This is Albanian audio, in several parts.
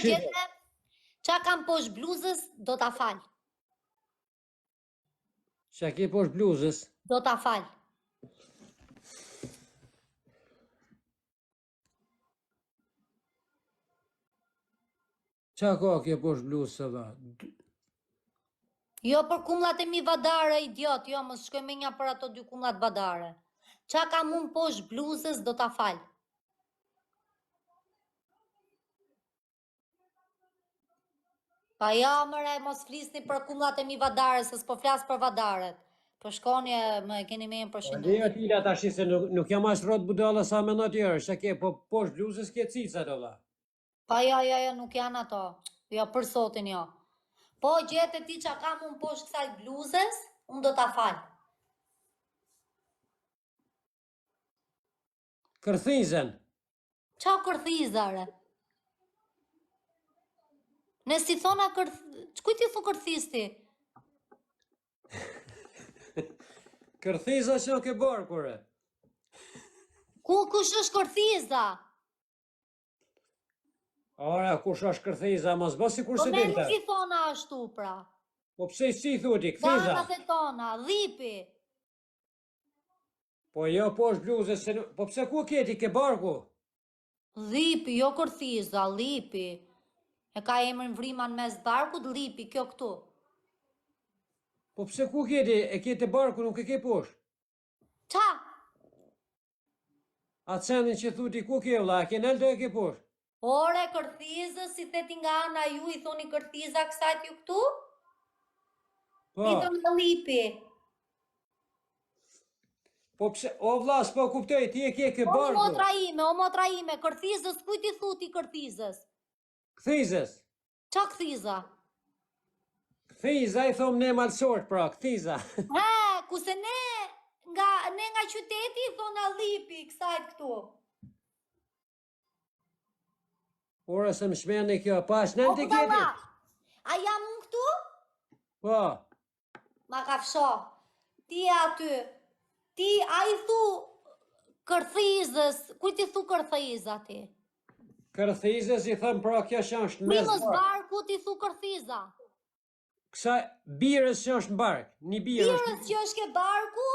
gjete, qa kam poshtë bluzës, do ta fal. Qa ke poshtë bluzës? Do ta fal. Qa ka ke poshtë bluzës edhe? Jo për kumllat e mi vadare, idiot, jo, mos shkoj me një për ato 2 kumllat vadare. Qa kam unë poshtë bluzës, do ta fal. Pa ja, mëre, mos flisni për kumllat e mi vadare, se s'po flas për vadaret. Po shkoni, më keni me në përshëndetje. Dhe atila tash se nuk jam as rrot budalla sa me në tjerë, qa ke, po poshtë bluzës ke cica dolla. Pa ja, nuk janë ato. Jo, për sotin jo. Po gjete ti qa kam unë poshtë kësaj bluzës, unë do ta fal. Kërthizën. Qa kërthizare? Ne si thona Kuj ti thu kërthisti? Kërthiza që ke barë, kure? Kush është kërthiza? Ora, kush është kërthiza, mos bë si kur se Po me dinte. nuk i thona ashtu pra. Po pse si thuti, kërthiza? Danat e tona, dhipi. Po jo poshtë bluzës, po pse ku keti, ke barku? Dhipi, jo kërthiza, lipi. E ka emrin vriman mes barkut, lipi, kjo këtu. Po pse ku keti, e keti barku, nuk e ke poshtë? Qa? A cendin që thuti ku ke vla, a ke nëllë do e ke poshtë? Ore, kërthizës, si theti nga ana ju, i thoni kërthiza kësajt ju këtu? Po. I thoni lipi. Po pse, o vla, s'po kuptoj, ti e ke barku. O motra ime, kërthizës, kuj ti thuti kërthizës? Kthizës. Qa këthiza? Kthizë, i thom ne malsort, pra, kthizë. Kuse ne nga qyteti i thona lipi kësajt këtu. Ora se më shmeni kjo, pash në të keti? A jam unë këtu? Po. Ma ka fsho. Ti e aty. Ti, a i thu kërthizës. Kuj ti thu kërthiza ti? Kërthizës i thëm, pra, kjo që është mes Primës barku ti thu kërthiza. Kësa birës që është në bark, një birës. Birës që është ke barku,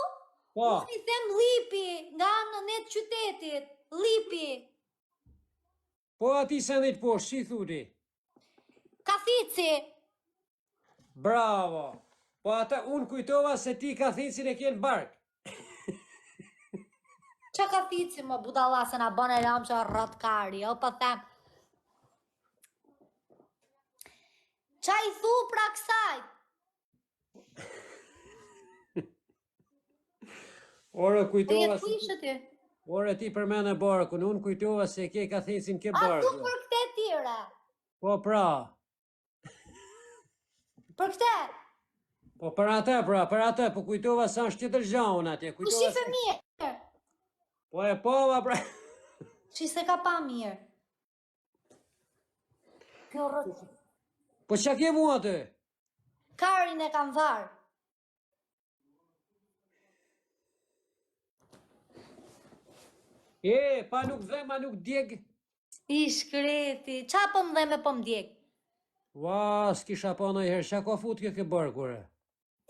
unë i them lipi, nga në net qytetit, lipi. Po ati se në të poshtë, si thuti? Kathici. Bravo. Po ata unë kujtova se ti kathicin e kjenë bark. Qa kathici më budalla se na bën e lam që rrotkari, o po them. Qa i thu pra kësajt? Ore kujtova se... ishë ti? Ore ti përmene barkun, unë kujtova se ke kathicin ke barku. barku. A tu për këte tire? Po pra. Për këte? Po për atë, pra, për atë, po kujtova sa është qëtër gjaun atje. Ku shife mirë? Po e pova, pra. Shi se ka pa mirë. Kjo rrët. Po që ke mua të? Karin e kam varë. Pa nuk dhe, ma nuk djeg. I shkreti, qa po më dhe me po më djeg? Ua, s'kisha pa në herë, qa ka fut kjo ke barkure?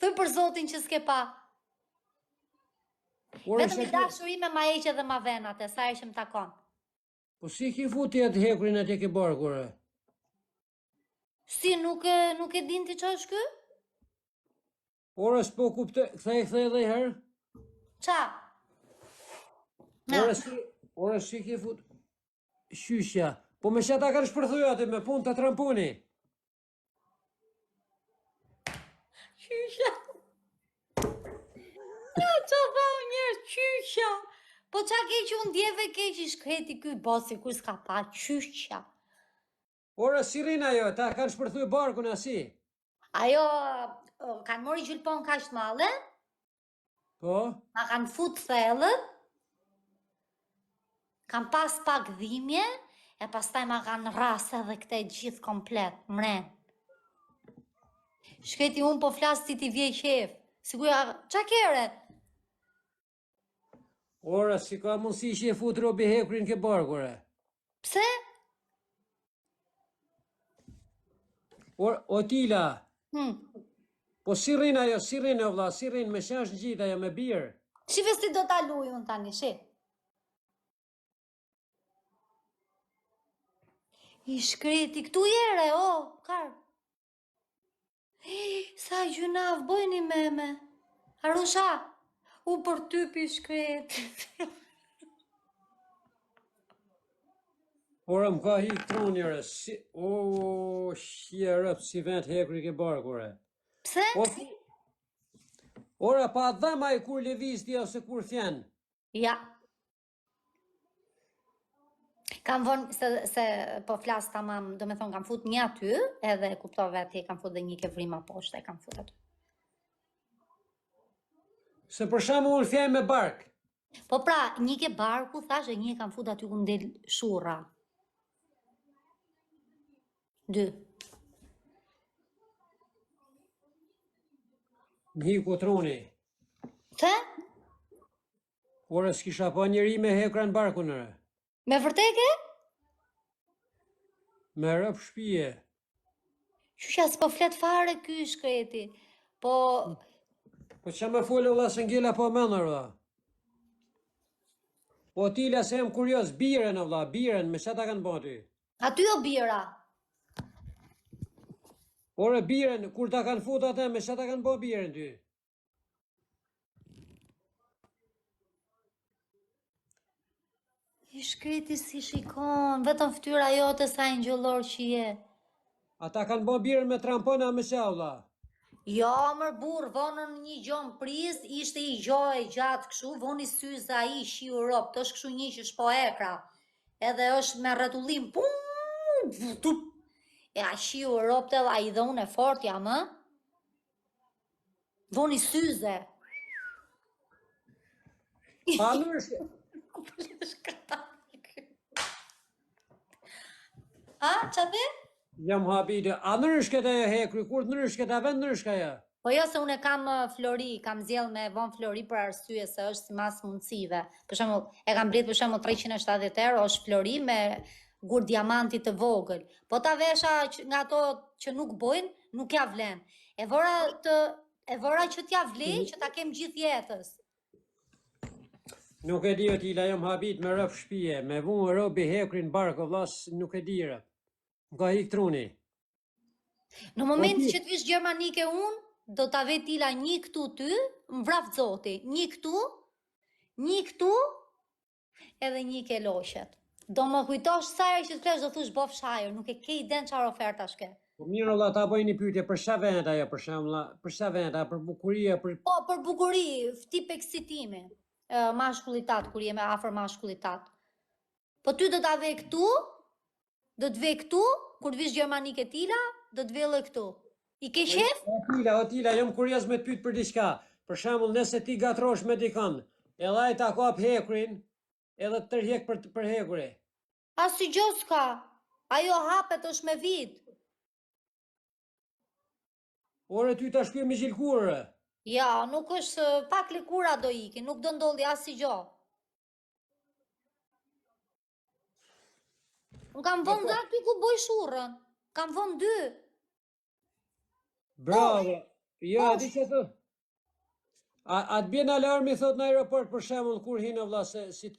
Thuj për zotin që s'ke pa. Vetëm i dashurime ma eqe dhe ma venate, sa e që më takon. Po si ki fut jetë hekrin atje ke barkure? Si, nuk e din ti që është kë? Ora s'po kupte, këthej dhe herë? Qa? Ora si ki fut... Shysha, po me që ta kanë shpërthuja atë me pun të trampuni? Shysha. Jo, që thau njërë, qysha. Po qa keq unë djeve keq i shkreti kuj bosi, kur s'ka pa, qysha. Ora, si rina jo, ta kanë shpërthuj barkun asi? Ajo, kanë mori gjylpon ka shtë male? Po? Ma kanë fut thellët, kanë pas pak dhimje, e pastaj ma kanë rase dhe këte gjithë komplet, mren. Shketi unë po flasë ti vje qef, siguja, qa kere? Ora, si ka mundësi që e fut robi hekrin ke barkure? Pse? O Tila, Hmm. po si rrin ajo, si rrin o vlla, si rrin me shash në gjithë ajo me birë. Shive si do ta luaj unë tani, shi. I shkreti, këtu jere, o, kar. Sa gjunav, bojni me. Arusha, u për ty pi shkreti. Ora më ka hik tronjëre, si, o, shjerëp, si vend hekri ke barkure. Pse? Ora, pa dhema i kur lëviz ti ose kur thjen. Ja. Kam vonë, se po flas tamam, do me thonë kam fut një aty, edhe kuptove ti kam fut dhe një ke vrima poshtë, e kam fut aty. Se për shembull unë fjem me bark. Po pra, një ke barku, thash, e një kam fut aty ku ndel shurra. 2. Më hiku troni. Pse? Ora, s'kisha pa njeri me hekra në barkun nëre. Me vërteke? Me rëp shpije. Qysha s'po flet fare ky shkreti. Po që me folë valla se ngella po menër valla. Po Tila se jam kurios, biren o valla, biren, me sa ta kanë bërë ty? aty o bira. Ore biren, kur ta kanë fut atë, me sa ta kanë bërë biren ty? I shkreti si shikon, vetëm fytyra jote sa ngjëllor që je. Ata kanë bërë biren me trampona me sa valla. Jo, mër burr, vonën një gjon priz, ishte i gjoj gjatë kështu, voni syza i shi Europë, të është kështu një që shpo ekra, edhe është me rretullim, pum, e a shi Europë edhe a i dhe unë e fort jam, voni syze. Pa nërshke. A, që dhe? Jam habite, a nërshket ajo hekri, kur nërshket, a vend nërshka ja? Po jo se unë kam flori, kam zjell me von flori për arsye se është si mas mundësive. Për shembull, e kam blet për shembull 370 euro, është flori me gur diamanti të vogël. Po ta vesha nga ato që nuk bojnë, nuk ja vlen. E vora që t'ja vlej, që ta kem gjithë jetës. Nuk e di o Tila, jam habit me rëp shpije, me vunë robi hekrin barko, vlas, nuk e di rëp. Më ka hik truni. Në moment që të vish gjermanike unë, do ta ve Tila një këtu ty, më vraf zoti, një këtu, edhe një ke loqet. Do më kujtosh sa herë që të flesh do thush bof shajër, nuk e ke iden çfarë oferta shke. Po mirë valla, ta bëj një pyetje për sa vend ajo për shembull, për sa vend, për bukurie, për Po, për bukuri, tip eksitimi, mashkullitat, kur jeme afër mashkullitat. Po ty do ta ve këtu, do të ve këtu, kur të vish gjermanike Tila, do të velle këtu. I ke qef? O Tila, jam kurios me të pyet për diçka. Për shembull, nëse ti gatrosh me dikon, edhe ai ta kap hekrin, edhe të tërhek për hekuri. Asnjë gjë s'ka. Ajo hapet është me vit. Ore ty ta shkruaj me gjilkurë. Ja, nuk është pak lëkura do iki, nuk do ndodhi asnjë gjë. Unë kam vënë dhe aty ku boj shurrën. Kam vënë 2. Bravo. Ja, di që të... A të bjen alarmi, thot në aeroport, për shembull, kur hinë vlla, se si...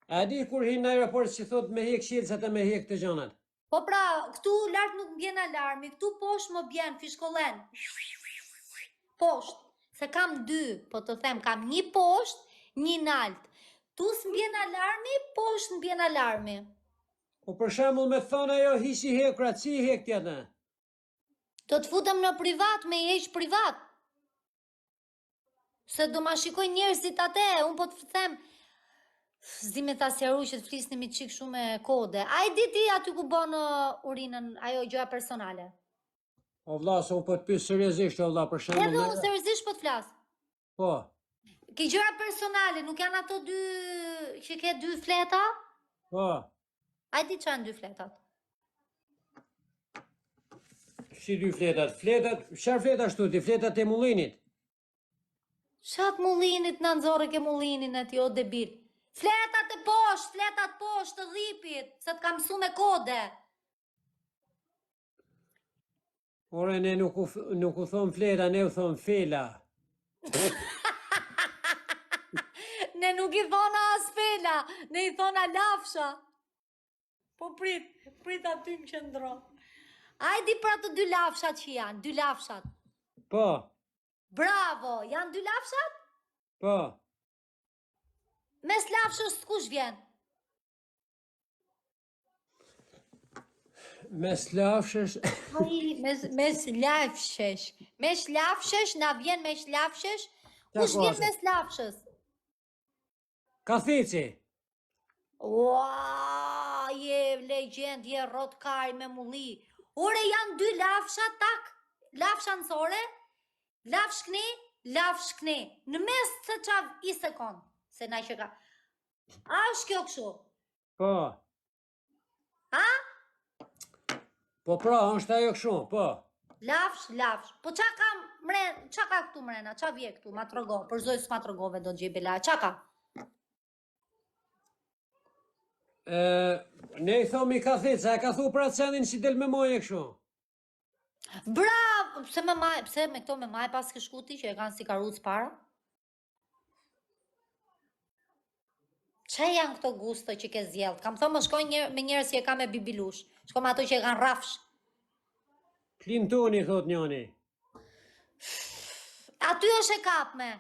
A di kur hinë në aeroport, si thot me hek qelësat e me hek të gjanat? Po pra, këtu lart nuk mbjen alarmi, këtu poshtë më bjen fishkollen. Poshtë, se kam 2, po të them, kam një poshtë, një nalt. Tu s'mbjen alarmi, poshtë mbjen alarmi. Po për shembull me thonë ajo hisi hekra, si hek tjetë? Do të futem në privat, me i heq privat. Se do ma shikoj njerëzit atë, unë po të them, zime ta sjaru që të flisni mi qik shumë me kode. A i di ti aty ku bon urinën, ajo gjoja personale? O vlla, se unë po të pysë seriozisht, o vlla, për shembull. Edhe unë seriozisht po të flas. Po. Ke gjëra personale, nuk janë ato 2 që ke 2 fleta? Po. A i di që janë 2 fletat? Si 2 fletat? Fletat, çfarë fleta shtu ti? Fletat e mullinit? Shatë mullinit në nëzore ke mullinin e ti, o debil. Fletat poshtë të dhipit, se të kam mësu me kode. Ore, ne nuk u thon fleta, ne u thon fela. Ne nuk i thona as fela, ne i thona lafsha. Po prit aty më qëndro. A e di për ato dy lafshat që janë, dy lafshat. Po, Bravo, janë dy lafshat? po. Mes lafshës kush vjen? Mes lafshësh. Ai, mes lafshesh. Mes lafshesh, na vjen mes lafshesh. Kush vjen ose? mes lafshës? Kathici. Ua, je legjend, je rotkari me mulli. Ore, janë dy lafsha, tak, lafsha nësore, lafsh kne, lafsh kne. Në mes të qav i sekond, se na që ka. A është kjo kështu? Po. A? Po pra, është ajo kështu, po. Lafsh. Po qa ka qa ka këtu mrena, qa vje këtu, ma trogo, përzoj s'ma trogove do gjebela, qa ka? Ne i thomi kathica, e ka thu pra cendin si del me moje kështu. Bravo, pse me këto me maj pas këshkuti që e kanë si karuc para? Që janë këto gusto që ke zjellë? Kam thonë më shkoj me njerës që e ka me bibilush. Shko me ato që e kanë rafsh. Clintoni, thot njoni. Aty është e kapme.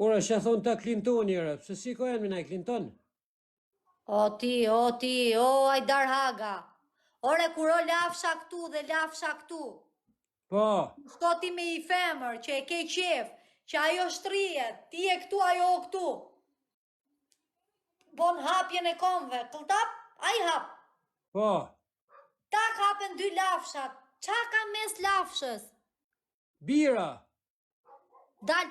Ora, që thonë ta Clintoni, pëse si ko janë me naj Clinton? O ti, Ajdar Haga. Ore, kuro lafsha këtu dhe lafsha këtu. Po, Shko ti me i femër që e ke qef, që ajo shtrijet, ti e këtu, ajo o këtu. Bon hapjen e komve, këlltap, a i hap. po. Tak hapen dy lafshat, qa ka mes lafshës? Bira. Dal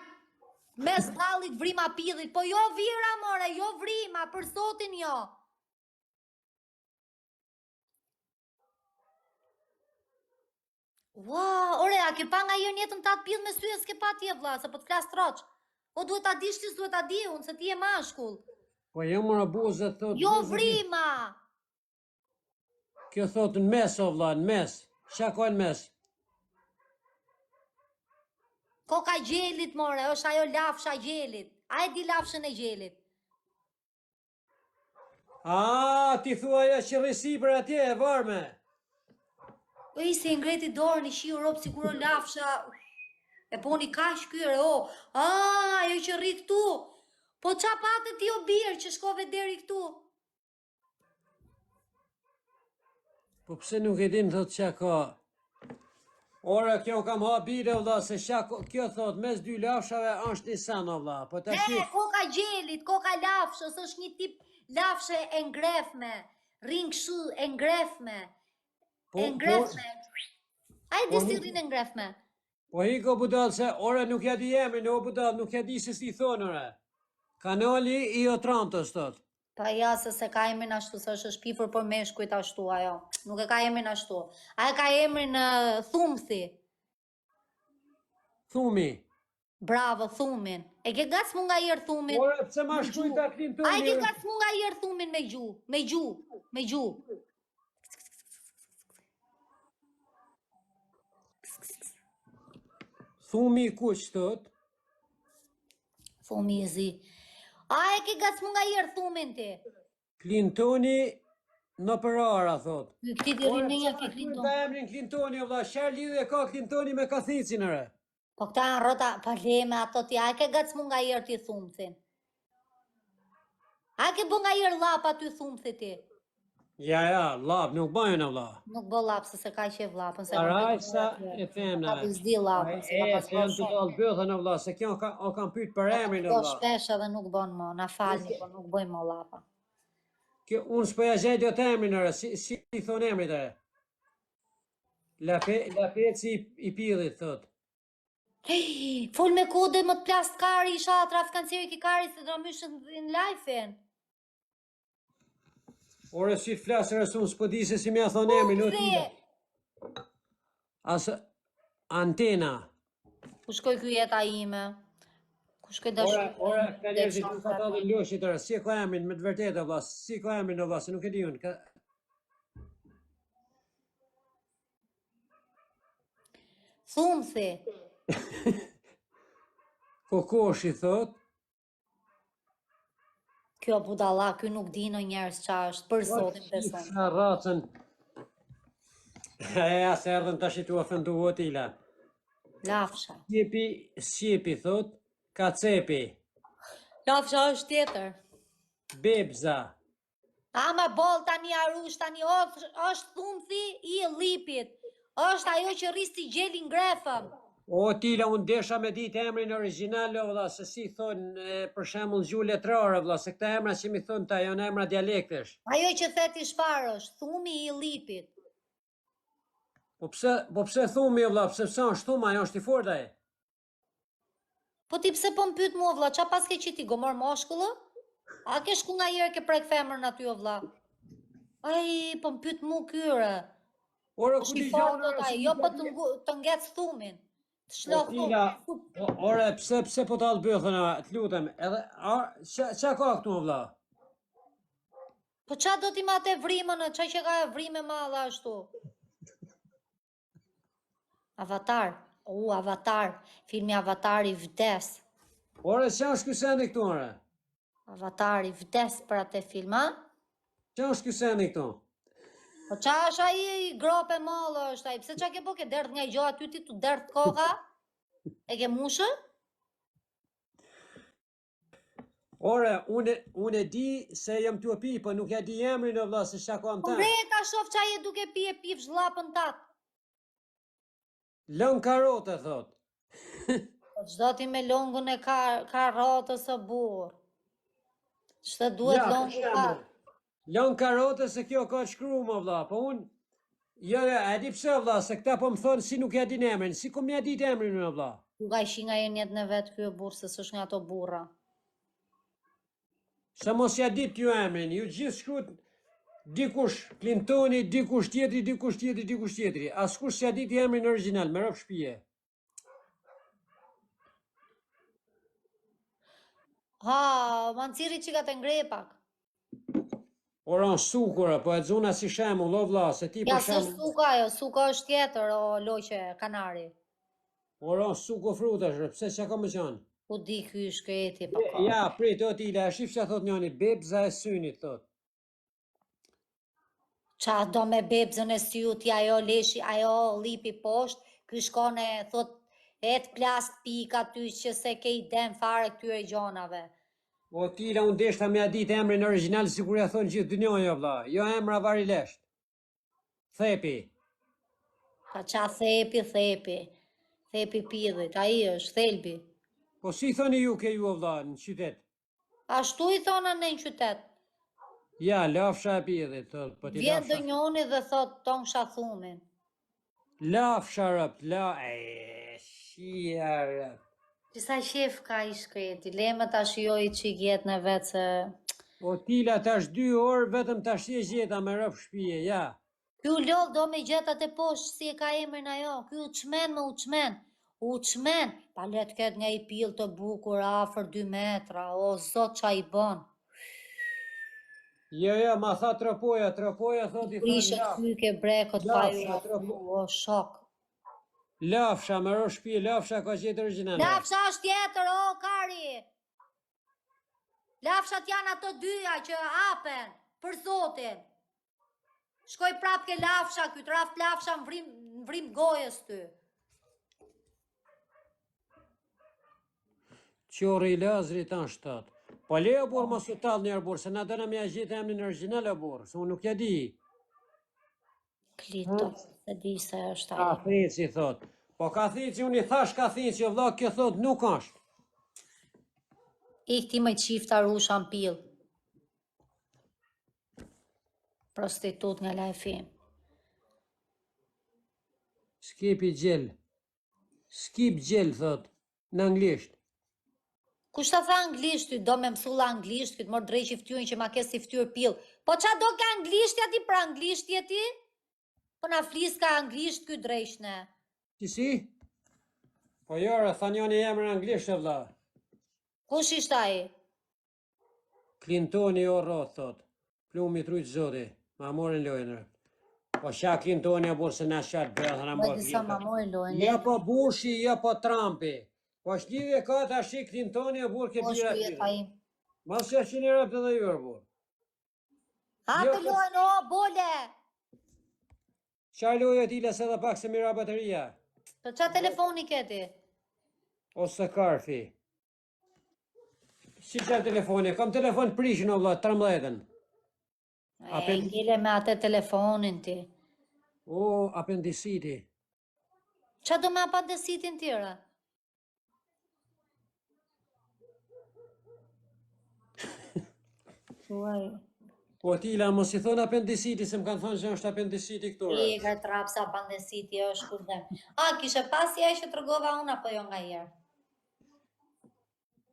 mes dallit vrima pillit, po jo vira more, jo vrima, për sotin jo. Ua, ore, a ke pa nga jërë njetën ta të pill me syje s'ke pa tje vla, se po të flas troq. O duhet ta dish ti s'duhet ta di unë, se ti e mashkull. Po jo mëra buzët, thot. Jo buzët- vrima. Kjo thot në mes, o vla, në mes. Qa ko në mes? Koka gjelit more, është ajo lafsha gjelit. A e di lafshën e gjelit? A, ti thua ja që rrisi për atje e varme. O i se ngreti dorën i shiu ropë si kuro lafsha. E poni kash kyre, o. Ajo që rri këtu. Po qa patë ti o birë që shkove deri këtu? Po pse nuk e din, thot qa ka. Ora, kjo kam ha bire, o vla, se kjo thot, mes dy lafshave është një sen, o vla. Po ta shif. Koka gjelit, koka lafshës, është një tip lafshë e ngrefme. Ring shu e ngrefme. E ngrefme. A i di si rinë e ngrefme? Po hiko budal se, ora nuk ja di emrin, o budal, nuk ja di se si thonë, ore. Kanali i Otrantës, thot. Pa ja, se ka emrin ashtu, se është shpifur për meshkujt ashtu ajo. Nuk e ka emrin ashtu. A e ka emrin Thumthi. Thumi. Bravo, Thumin. E ke gac mu nga jërë Thumin? Ora, pse ma shkuj ta Clintoni? A e ke gac mu nga jërë Thumin me gju? Me gju. Thumi kuq, thot. Thumi i zi. A e ke gac mu nga jërë Thumin ti? Clintoni në përara, thot. Këti ti rininja ke Clinton. Ta emrin Clintoni, o vla, shar lidhje ka Clintoni me kathicin, ore. Po këta janë rota, pa leme ato ti, a e ke gac mu nga jërë ti Thumthin? A e ke bë nga jërë lapa ty Thumthi ti? Ja, lap, nuk bajnë, o vla. Nuk bë lapë, se ka që vlapën. Arajsa e femna. Ka bizdi lapën, se ka E, pas them të dalë bëthën, o vla, se kjo o kam pyt për emrin, o Po vla. shpesh edhe nuk bën më, na falni, po nuk bëjmë më lapa. Kjo, unë s'poja gjejt jo të emrin, ore, si i thonë emrit, ore. Lapeci i pillit, thot. Hej, fol me kode më të plast kari, isha trafikanciri ki kari se do myshën në live-in. Ore, si të flasër e unë s'po di se si me a thonë emrin, o tila. Asë, antena. Ku shkoj ky jeta ime? Ku Kush ke dashur? Ora, ka njerëzit nuk ka thallë loshit ora, si e ka emrin me të vërtetë valla, si ka emrin valla, se nuk e di unë. Thumthi. Kokoshi thot, Kjo budalla, ky nuk di në njerës qa është, për sotin beson. Sa racën. Ja, se erdhën tash i tu ofendu Otila. Lafsha. Sjepi thot, kacepi, Lafsha është tjetër. bebza, Ama bol tani arush, tani është thumthi i lipit. është ajo që rristi gjelin grefëm. Otila, unë desha me ditë emrin original, o valla, se si thonë, për shembull gjuhë letrare, valla, se këta emra që mi thonë ta janë emra dialektesh. Ajo që theti shfarë është, thumi i lipit. Po pse thumi, valla, pse është thuma, ajo është i fortë ai. Po ti pse po më pyet mua vlla, qa pas ke qiti gomor moshkullë? A ke shku nga jere ke prek femrën aty o vlla? Ai, po më pyet mua kyre. Ora, ku Është i di fortë gjonë, ai, jo po të ngec thumin. Të shlo thumin. ora, pse po ta albëthën, të lutem, edhe, qa ka këtu, valla? Po qa do t'i ma te vrimën, qa që ka vrime madhe ashtu? Avatar, Avatar, filmi Avatar i vdes. Ora, qa është ky sendi këtu, ora? Avatar i vdes për atë film, a? Qa është ky sendi këtu? Po qa është ai i grope mallë është ai? Pse qa ke bo ke derdh nga i gjoha ty ti tu derdh koka? E ke mushë? Ora, unë e di se jam t'u pi, po nuk e di emrin o vlla se çka kam Po ta. bre ta shoh qa je duke pi e pif zllapën tat. Lën karote thot. Po çdo ti me longën e karrotës o burr. Ç'të duhet longu ka? Lën karote se kjo ka shkruar më vlla, po unë jo, e di pse vlla, se këta po më thonë si nuk ja din emrin, si kom ja ditë emrin o vlla. Ku ka ishi nga jenjet në vet ky burr se s'është nga ato burra. Se mos ja dit ju emrin, ju gjithë shkruat dikush Clintoni, dikush tjetri. Askush s'ja dit emrin original, me rob shpije. Ha, manciri që ka të ngrej pak. Ora sukura, po e xuna si shembull, o vlla, se ti Ja, për se shembull. suka jo, suka është tjetër, o loqe, kanari. Ora suko frutash, pse çka ka më qenë? Ku di ky shkreti pa ka. Ja, prit, o tila, e shif që thot njoni, bebza e synit, thot. Qa do me bebzën e syut, ajo leshi, ajo lipi poshtë, ky shkone, thot, et plast pika ty që se ke i den fare këtyre gjonave. O tila, unë deshta me adit emrin original, si kur ja thonë gjithë dënjoja, vla, jo emra varilesht. Thepi. Pa qa thepi, thepi pidhit, a i është, thelbi. Po si thoni ju ke ju, vla, në qytet? Ashtu i thona në qytet. Ja, lafsha e pidhit, thot, po ti Vjen lafsha. dënjoni dhe thot ton shathumin. Lafsha rëp, shia rëp. Qisa qef ka i shkreti, leme ta shioj që i gjetë në vetë se... O tila, tash 2 orë, vetëm tash je gjeta me rëp shpije, ja. Ky u lodh do me gjetat e poshtë si e ka emrin ajo, ky u çmen me u çmen. U çmen, pa let ket nga i pill të bukur afër 2 metra, o zot qa i bën. Jo, ma tha tropoja thot i Prishet thon fyke brekot faju, o shok. lafsha, me rëp shpije, lafsha ka gjetë original. Lafsha është tjetër, o kari. Lafshat janë ato dyja që hapen, për zotin. Shkoj prap ke lafsha, ky traft lafsha në vrim gojës ty. Qori i Lazri tanë shtat. Po le o burë mos u tallë njerë burë, se na dëna me ja gjetë emrin original o burë, se unë nuk ja di. Klito, se di se është Ka ajo. thici, thot. Po ka thici, unë i thash ka thici, o vlla, kjo thot nuk është. Ik ti me qifta rusha në pil. Prostitut nga lajfim. Skipi gjel. Skip gjel, thot, në anglisht. Kush ta tha anglisht ty, do me mësulla anglisht, këtë mor drejqi ftyrën që ma ke si ftyrë pil. Po qa do ka anglishtja ti pra anglishtje ti? Po na flis ka anglisht ky drejqne. Si? Po jore, tha njoni emrin anglisht, o vlla. Kush ishte ai? Clintoni o rroth, thot. Plumi trujt zoti. Ma morin lojën. Po sha Clintoni a burë se na shatë bërë, na Më më disa ma vjetë. mori lojën. Ja po Bushi, ja po Trumpi. Po shlidhje ka të ashtë Clintoni a burë ke Po bira shkrujet tjere. ai. Ma se ashtë një rëpë dhe jurë, burë. Hape lojën, o, bole! Qa lojë t'ila se dhe pak se mira bateria. Po qa telefoni keti? Ose karfi. Si qa telefoni? Kam telefon prishin o vla, 13-ën. Ngile me atë telefonin ti. O, apendisiti. Qa do me apendisitin tjera? Thuaj. Po t'ila, mos i thonë apendisiti, se më kanë thonë që është apendisiti këtura. I ka trapë se apendisiti është kurdem. A, kishe pasi ai që të rgova unë apo jo nga herë?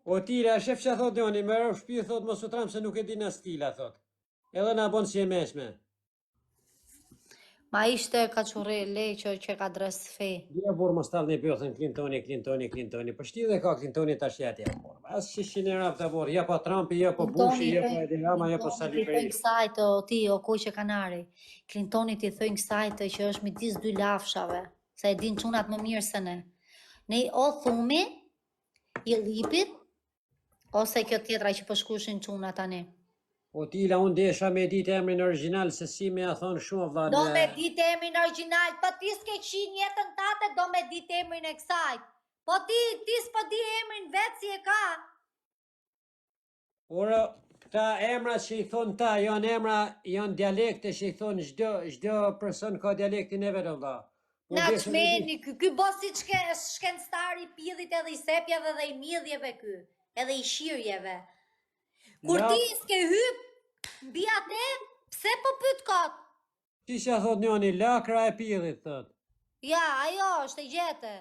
O t'ila, shef që thot njoni, me rrë shpi, thot mos u tramë se nuk e di në stila, thot. Edhe na bon si e meshme. Ma ishte ka qurri leqo që ka dres fej. Dje burë mos talë një pjothën Clintoni. Po shti dhe ka Clintoni tash jatja. As që shqini rap të burë, ja po Trumpi, ja po Bushi, ja po Edi Rama, ja po Sali Clintoni Peri. ti thënë kësajtë, o ti, o kuj që kanari. Clintoni ti thënë kësajtë që është midis dy lafshave. Se e din qunat më mirë se ne. Ne o thumi, i lipit, ose kjo tjetra që po shkushin qunat tani. O t'ila, unë desha me ditë emrin original, se si me a thonë shumë vla Do me ditë emrin original, po ti s'ke qenë jetën tate, do me ditë emrin e kësajt. Po ti s'po di emrin vetë si e ka. Ora, këta emra që i thonë ta, janë emra, janë dialekte që i thonë çdo person ka dialektin e vetë vla. Na çmeni ky bosi shkencëtari i pillit edhe i sepjeve dhe i midhjeve ky, edhe i shirjeve. Kur ti s'ke hyp mbi atë, pse po pyet kot? Ti që thot njoni, lakra e pillit, thot. Ja, ajo është e gjete.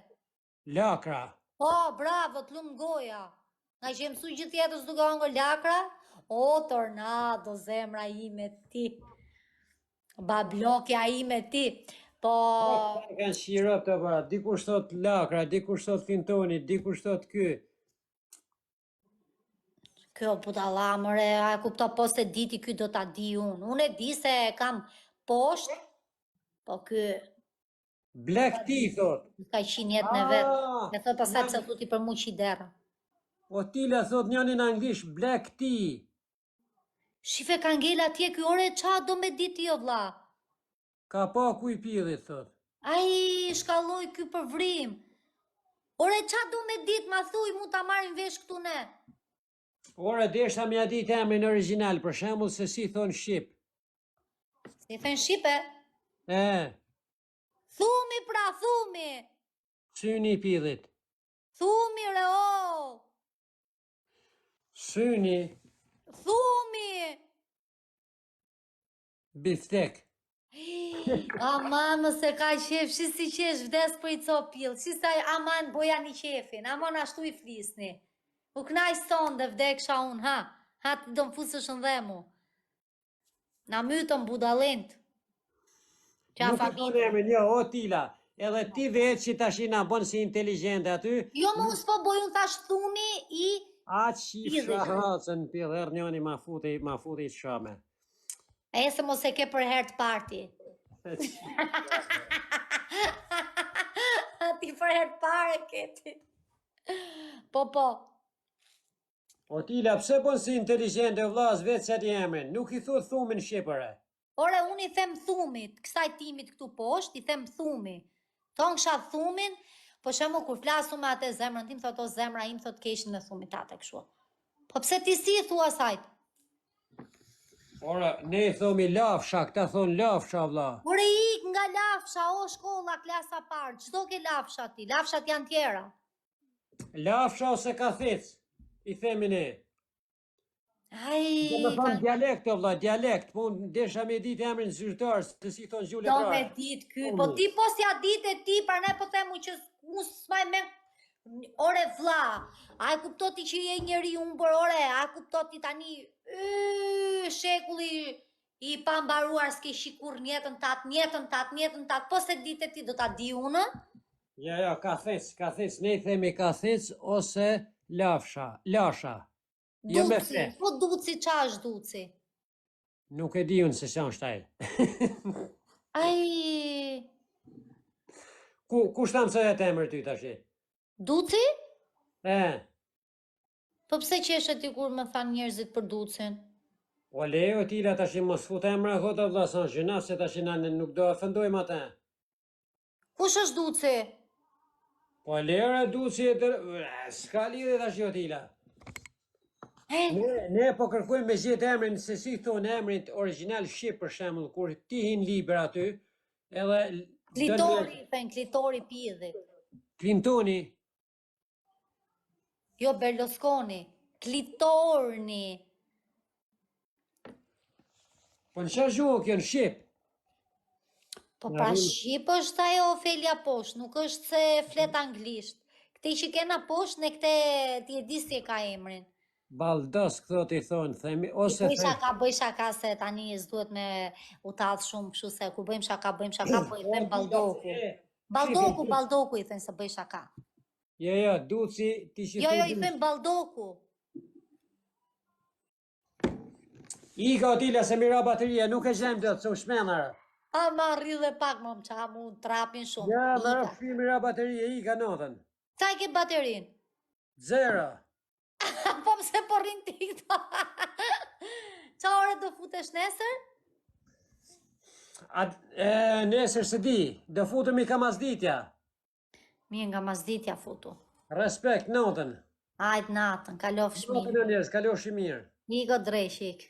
Lakra. Po, bravo, t'lum goja. Nga që mësu gjithë jetës duke ongër lakra, o, tornado, zemra ime ti. Bablokja ime ti. Po... Kanë shirop të para, dikush thot lakra, dikush thot Clintoni, dikush thot ky. Kjo budalla mëre, a e kupto po se diti ky do ta di unë. Unë e di se kam poshtë, po ky... Black tea, thot. Ka qenë jetën e vetë. E thot pasaj pëse thuti për mu qidera. O tila thot njëni në anglisht, black tea. Shife ka ngella atje ky ore qa do me diti o vlla. Ka pa ku i pillit, thot. Ai shkalloj ky për vrim. Ore qa do me dit, ma thuj, mu ta marrin vesh këtu ne. Ora desha me a ditë emrin original, për shembull se si thon Shqip. Si thën Shqipe? Thumi pra, thumi. Syni i pillit. Thumi re o. Syni. Thumi. Biftek. Aman, mëse ka qef, shi si qesh vdes për i copill, shi sa aman boja një qefin, aman ashtu i flisni. U knaj son dhe vdeksha unë, ha? Ha ti do më fusësh në dhe mu. Na mytëm budalint. Nuk e thonë emrin, jo, o tila. Edhe ti vetë që tash i na bën si inteligente aty. Jo më usë po bojun thash thumi i... A që shahatën pillë, herë njoni ma futi i shame. E se mos e ke për herë të parti. Ti për herë të pare keti. Po. O tila, pse bën si inteligente vllaz vetë se ti emrin, nuk i thot thumin shqipëre. Ore, unë i them thumit, kësaj timit këtu poshtë, i them thumi. Thonë kësha thumin, po shemu kur flasu me atë zemrën tim, thot o zemra im, thot keshin dhe thumit atë këshu. Po pse ti si i thua sajt? Ora, ne i thomi lafsha, këta thonë lafsha vlla. Ore, ik nga lafsha, o shkolla, klasa parë, qdo ke lafsha ti, lafshat janë tjera. Lafsha ose kathec, i themi ne. Do me thonë dialekt, o vlla, dialekt, po unë desha me ditë emrin zyrtar, se si thonë zhuletar. Do me ditë ky, po ti po si a ditë e ti, pra ne po themu që unë s'maj me... Ore vlla, a e kuptoti që je njeri unë për ore, a e kuptoti tani, shekulli i pambaruar s'ke shikur njetën tatë, po se ditë e ti do ta di unë? Ja, kathec, ne i themi kathec ose Lasha. Jo me Duci, fe. po duci, qa është duci? Nuk e di unë se sa është ai. Ai, Kush ta mësoj atë emër ty tash? duci? E, Po pse qeshe ti kur më thanë njerëzit për ducin? o lejo tila tash mos fut emra hota vlla sa gjëna se tash na nuk do ofendojmë atë. Kush është duci? Po lera duci e s'ka lidhje tash jo tila. Ne po kërkojmë me gjetë emrin se si thon emrin origjinal shqip për shembull kur ti hin liber aty edhe Klitori, thënë, klitori pjedhit. Clintoni. Jo Berlusconi, klitorni. Po në çfarë gjuhë kjo në shqip? Po Na pra vjen- Shqip është ajo Ofelia poshtë, nuk është se flet anglisht. Këte që kena poshtë, në këte ti e di si e ka emrin. Baldos këto ti thonë, themi, ose Bëj shaka se tani s'duhet me u tallë shumë, kështu se kur bëjmë shaka, po i them Baldoku. Baldoku i them se bëj shaka. Jo, duci, ti që Jo, i them Baldoku. Ika o tila se mira bateria, nuk e gjem do të su shmenara. A ma rri dhe pak më qa mu trapin shumë. Ja, më Ika. rëfë mira bateria, ika notën. Sa i ke baterin? 0. Po pse po rrin ti këto? Qa ore do futesh nesër? Nesër se di, do futemi ka mazditja. Mirë nga mazditja futu. Respekt, notën. Ajt natën, kalof shmi. Notën e njerës, kaloshi mirë. Iko dreshik.